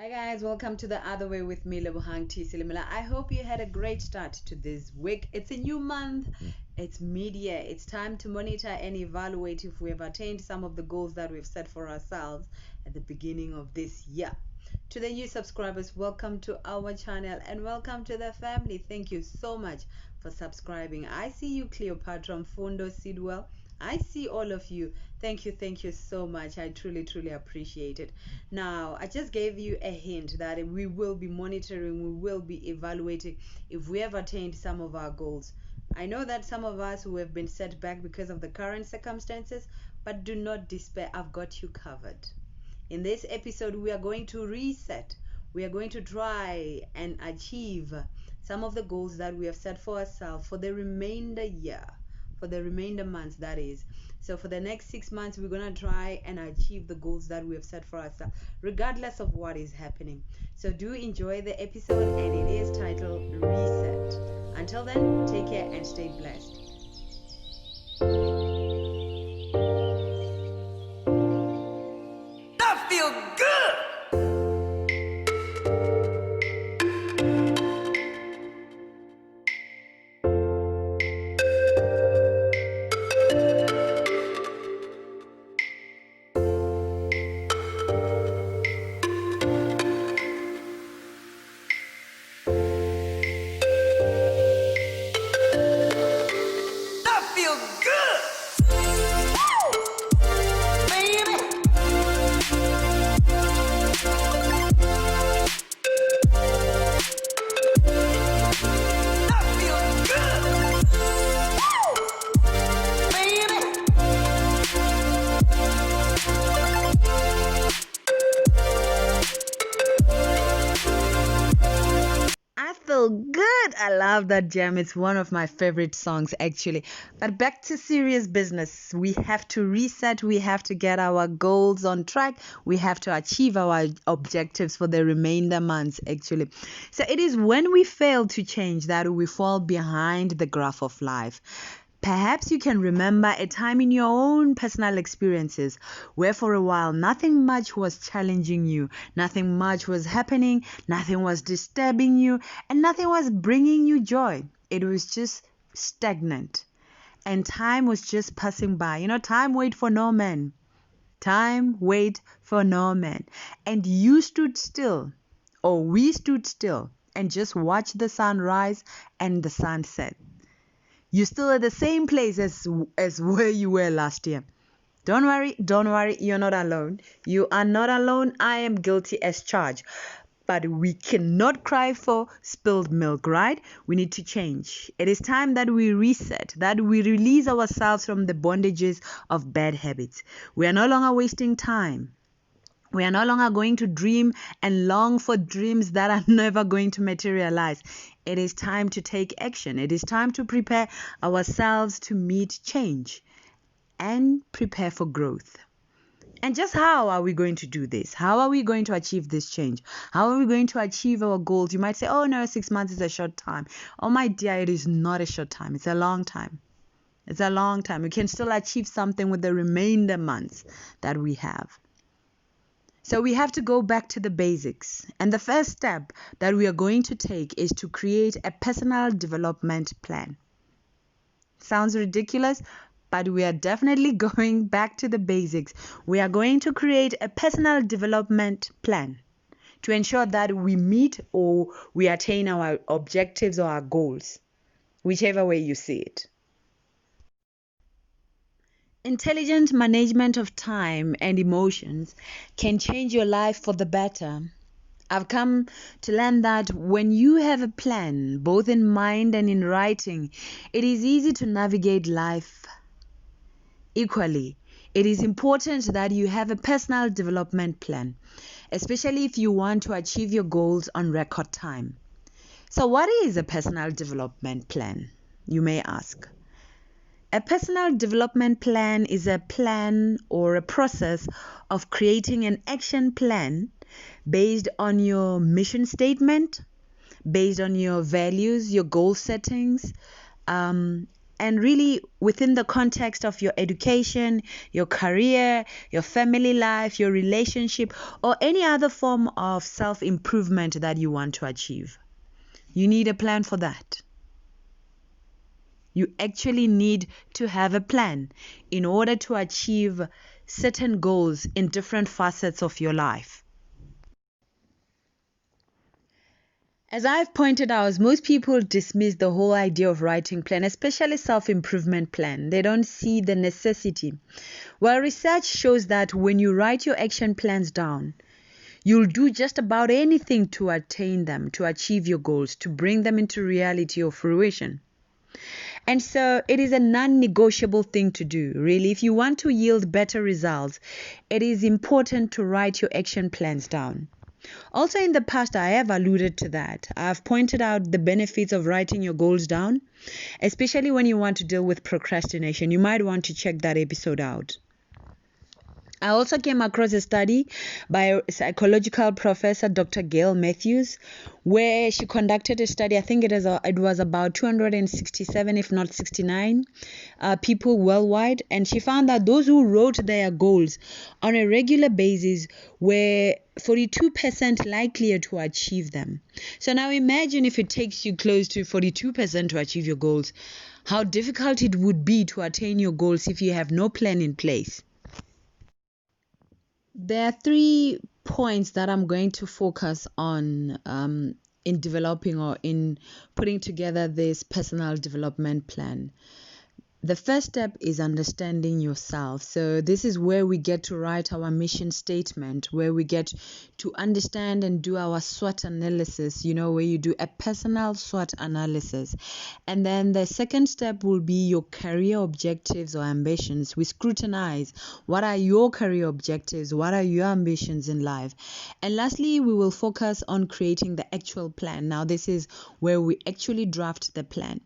Hi guys, welcome to the other way with me, Lebohang T. Silimela. I hope you had a great start to this week. It's a new month, it's mid-year. It's time to monitor and evaluate if we have attained some of the goals that we've set for ourselves at the beginning of this year. To the new subscribers, welcome to our channel and welcome to the family. Thank you so much for subscribing. I see you, Cleopatra, Mfundo, Sidwell. I see all of you. Thank you so much. I truly appreciate it. Now, I just gave you a hint that we will be monitoring, we will be evaluating if we have attained some of our goals. I know that some of us who have been set back because of the current circumstances, but do not despair. I've got you covered. In this episode, we are going to reset. We are going to try and achieve some of the goals that we have set for ourselves for the remainder year. For the remainder months, that is. So for the next 6 months, we're going to try and achieve the goals that we have set for ourselves, regardless of what is happening. So do enjoy the episode, and it is titled Reset. Until then, take care and stay blessed. That feel good! Good. I love that jam. It's one of my favorite songs actually. But back to serious business. We have to reset. We have to get our goals on track. We have to achieve our objectives for the remainder months actually. So it is when we fail to change that we fall behind the graph of life. Perhaps you can remember a time in your own personal experiences where for a while nothing much was challenging you, nothing much was happening, nothing was disturbing you, and nothing was bringing you joy. It was just stagnant. And time was just passing by. You know, time wait for no man. Time wait for no man. And you stood still, or we stood still, and just watched the sun rise and the sun set. You're still at the same place as where you were last year. Don't worry, you're not alone. You are not alone. I am guilty as charged. But we cannot cry for spilled milk, right? We need to change. It is time that we reset, that we release ourselves from the bondages of bad habits. We are no longer wasting time. We are no longer going to dream and long for dreams that are never going to materialize. It is time to take action. It is time to prepare ourselves to meet change and prepare for growth. And just how are we going to do this? How are we going to achieve this change? How are we going to achieve our goals? You might say, oh no, 6 months is a short time. Oh my dear, it is not a short time. It's a long time. It's a long time. We can still achieve something with the remainder months that we have. So we have to go back to the basics. And the first step that we are going to take is to create a personal development plan. Sounds ridiculous, but we are definitely going back to the basics. We are going to create a personal development plan to ensure that we meet or we attain our objectives or our goals, whichever way you see it. Intelligent management of time and emotions can change your life for the better. I've come to learn that when you have a plan, both in mind and in writing, it is easy to navigate life. Equally, it is important that you have a personal development plan, especially if you want to achieve your goals on record time. So what is a personal development plan, you may ask? A personal development plan is a plan or a process of creating an action plan based on your mission statement, based on your values, your goal settings, and and really within the context of your education, your career, your family life, your relationship, or any other form of self-improvement that you want to achieve. You need a plan for that. You actually need to have a plan in order to achieve certain goals in different facets of your life. As I've pointed out, most people dismiss the whole idea of writing plan, especially self-improvement plan. They don't see the necessity. Well, research shows that when you write your action plans down, you'll do just about anything to attain them, to achieve your goals, to bring them into reality or fruition. And so it is a non-negotiable thing to do, really. If you want to yield better results, it is important to write your action plans down. Also in the past, I have alluded to that. I've pointed out the benefits of writing your goals down, especially when you want to deal with procrastination. You might want to check that episode out. I also came across a study by psychological professor Dr. Gail Matthews, where she conducted a study. I think it was about 267, if not 69, people worldwide, and she found that those who wrote their goals on a regular basis were 42% likelier to achieve them. So now imagine if it takes you close to 42% to achieve your goals, how difficult it would be to attain your goals if you have no plan in place. There are 3 points that I'm going to focus on in developing or in putting together this personal development plan. The first step is understanding yourself. So this is where we get to write our mission statement, where we get to understand and do our SWOT analysis, where you do a personal SWOT analysis. And then the second step will be your career objectives or ambitions. We scrutinize what are your career objectives, what are your ambitions in life. And lastly, we will focus on creating the actual plan. Now, this is where we actually draft the plan.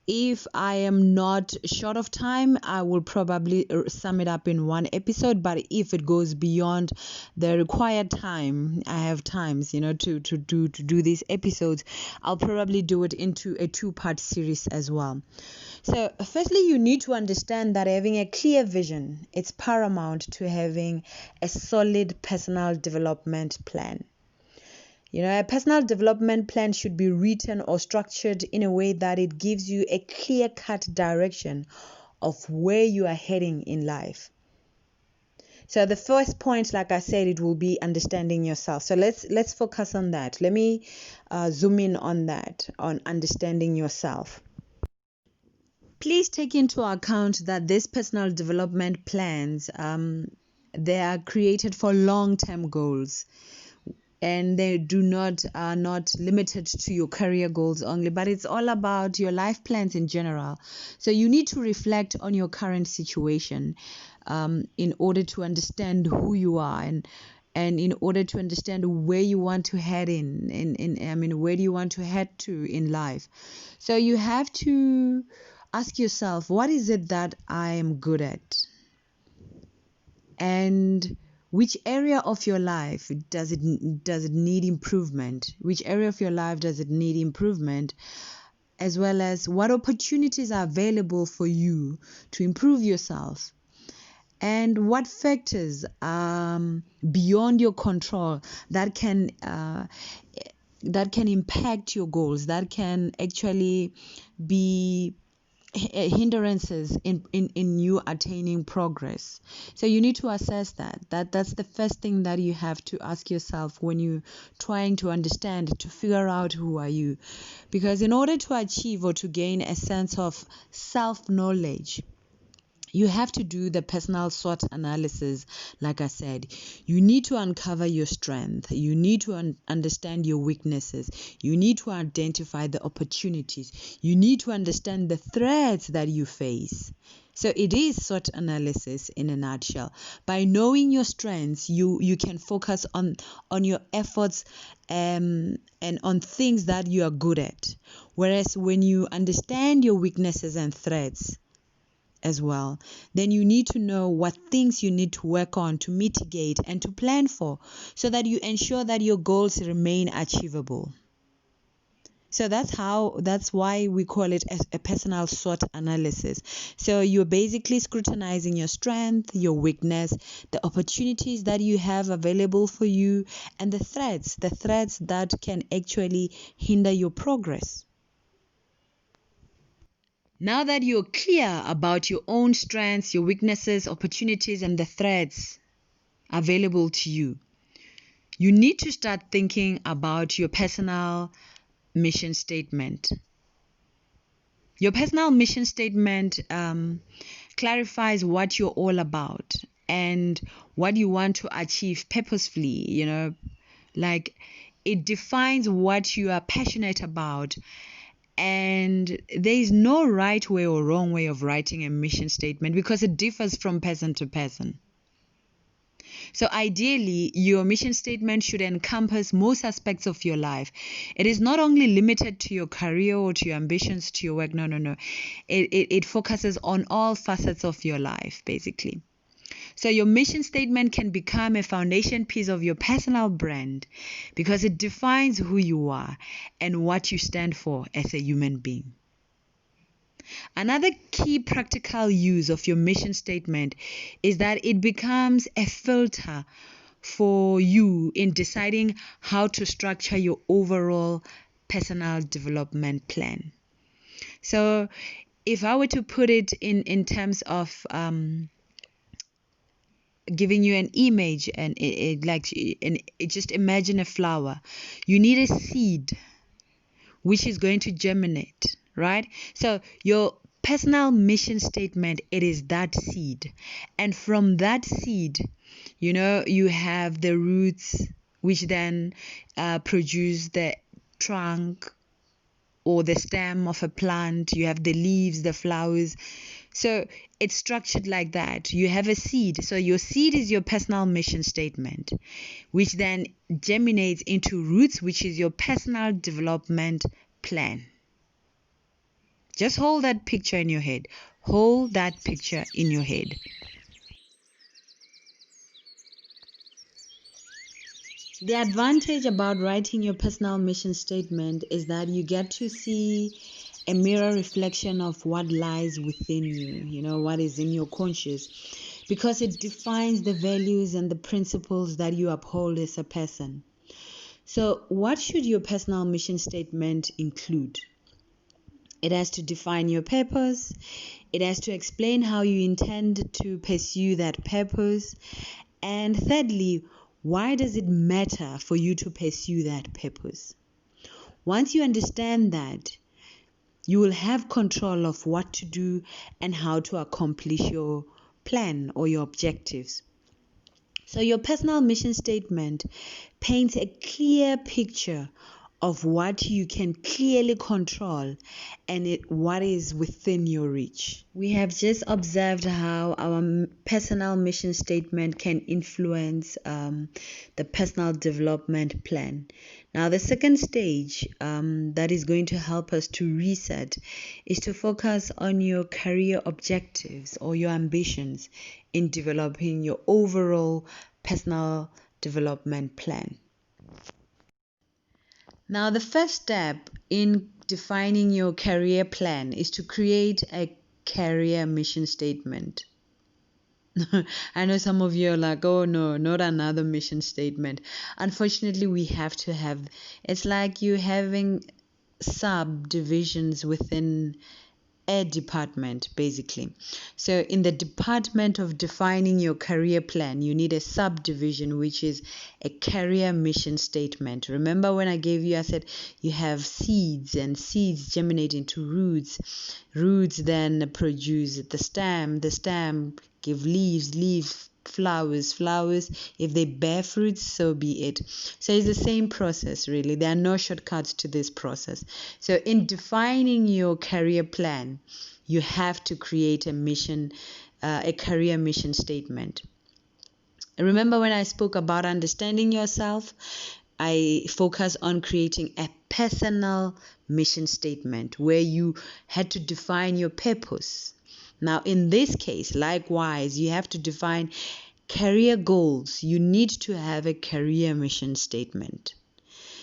If I am not short of time, I will probably sum it up in one episode. But if it goes beyond the required time, I have times, to do these episodes, I'll probably do it into a 2-part series as well. So firstly, you need to understand that having a clear vision, it's paramount to having a solid personal development plan. A personal development plan should be written or structured in a way that it gives you a clear-cut direction of where you are heading in life. So the first point, like I said, it will be understanding yourself. So let's focus on that. Let me zoom in on that, on understanding yourself. Please take into account that these personal development plans, they are created for long-term goals. And they are not limited to your career goals only, but it's all about your life plans in general. So you need to reflect on your current situation in order to understand who you are and in order to understand where you want to head where do you want to head to in life. So you have to ask yourself, what is it that I am good at? And which area of your life does it need improvement? Which area of your life does it need improvement? As well as what opportunities are available for you to improve yourself? And what factors are beyond your control that can impact your goals, that can actually be hindrances in you attaining progress? So you need to assess that's the first thing that you have to ask yourself when you're trying to understand, to figure out who are you. Because in order to achieve or to gain a sense of self-knowledge, you have to do the personal SWOT analysis. Like I said, you need to uncover your strength. You need to understand your weaknesses. You need to identify the opportunities. You need to understand the threats that you face. So it is SWOT analysis in a nutshell. By knowing your strengths, you can focus on your efforts and on things that you are good at. Whereas when you understand your weaknesses and threats as well, then you need to know what things you need to work on to mitigate and to plan for, so that you ensure that your goals remain achievable. So that's why we call it a personal SWOT analysis. So you're basically scrutinizing your strength, your weakness, the opportunities that you have available for you, and the threats that can actually hinder your progress. Now that you're clear about your own strengths, your weaknesses, opportunities, and the threats available to you, you need to start thinking about your personal mission statement. Your personal mission statement clarifies what you're all about and what you want to achieve purposefully, like it defines what you are passionate about. And there is no right way or wrong way of writing a mission statement because it differs from person to person. So ideally, your mission statement should encompass most aspects of your life. It is not only limited to your career or to your ambitions, to your work. No. It focuses on all facets of your life, basically. So your mission statement can become a foundation piece of your personal brand because it defines who you are and what you stand for as a human being. Another key practical use of your mission statement is that it becomes a filter for you in deciding how to structure your overall personal development plan. So if I were to put it in terms of giving you an image and just imagine a flower. You need a seed which is going to germinate, right? So your personal mission statement, it is that seed. And from that seed, you have the roots which then produce the trunk or the stem of a plant. You have the leaves, the flowers. So it's structured like that. You have a seed. So your seed is your personal mission statement, which then germinates into roots, which is your personal development plan. Just hold that picture in your head. Hold that picture in your head. The advantage about writing your personal mission statement is that you get to see a mirror reflection of what lies within you, what is in your conscious, because it defines the values and the principles that you uphold as a person. So what should your personal mission statement include? It has to define your purpose. It has to explain how you intend to pursue that purpose. And thirdly, why does it matter for you to pursue that purpose? Once you understand that, you will have control of what to do and how to accomplish your plan or your objectives. So your personal mission statement paints a clear picture of what you can clearly control and what is within your reach. We have just observed how our personal mission statement can influence the personal development plan. Now, the second stage that is going to help us to reset is to focus on your career objectives or your ambitions in developing your overall personal development plan. Now, the first step in defining your career plan is to create a career mission statement. I know some of you are like, oh no, not another mission statement. Unfortunately, we have to have, it's like you having subdivisions within a department, basically. So in the department of defining your career plan, you need a subdivision, which is a career mission statement. Remember when I said you have seeds, and seeds germinate into roots. Roots then produce the stem give leaves, flowers. If they bear fruits, so be it. So it's the same process, really. There are no shortcuts to this process. So in defining your career plan, you have to create a career mission statement. Remember when I spoke about understanding yourself, I focus on creating a personal mission statement where you had to define your purpose. Now, in this case, likewise, you have to define career goals. You need to have a career mission statement.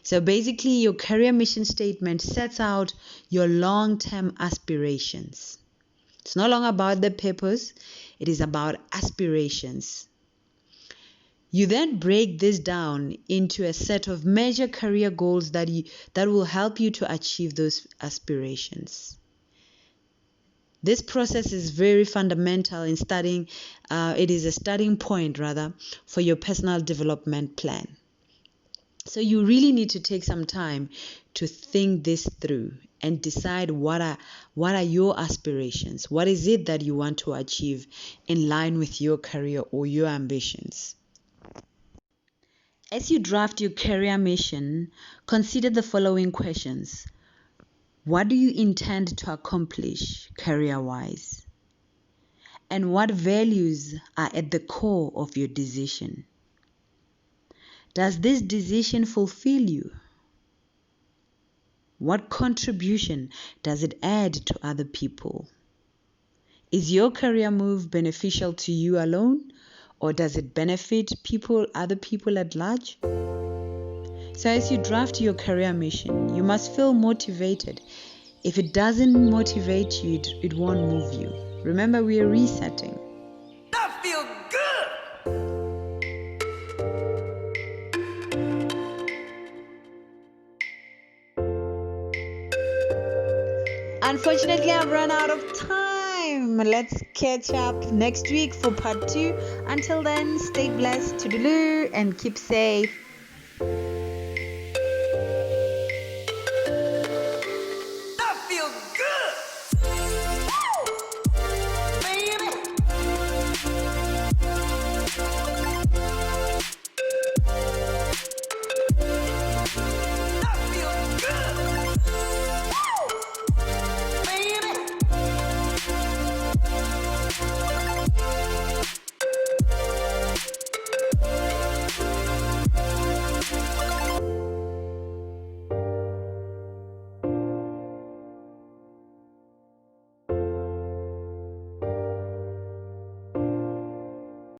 So basically, your career mission statement sets out your long-term aspirations. It's no longer about the purpose, it is about aspirations. You then break this down into a set of major career goals that will help you to achieve those aspirations. This process is very fundamental in studying. It is a starting point, rather, for your personal development plan. So you really need to take some time to think this through and decide what are your aspirations. What is it that you want to achieve in line with your career or your ambitions? As you draft your career mission, consider the following questions. What do you intend to accomplish career-wise? And what values are at the core of your decision? Does this decision fulfill you? What contribution does it add to other people? Is your career move beneficial to you alone, or does it benefit other people at large? So as you draft your career mission, you must feel motivated. If it doesn't motivate you, it won't move you. Remember, we are resetting. I feel good! Unfortunately, I've run out of time. Let's catch up next week for part 2. Until then, stay blessed, toodaloo, and keep safe.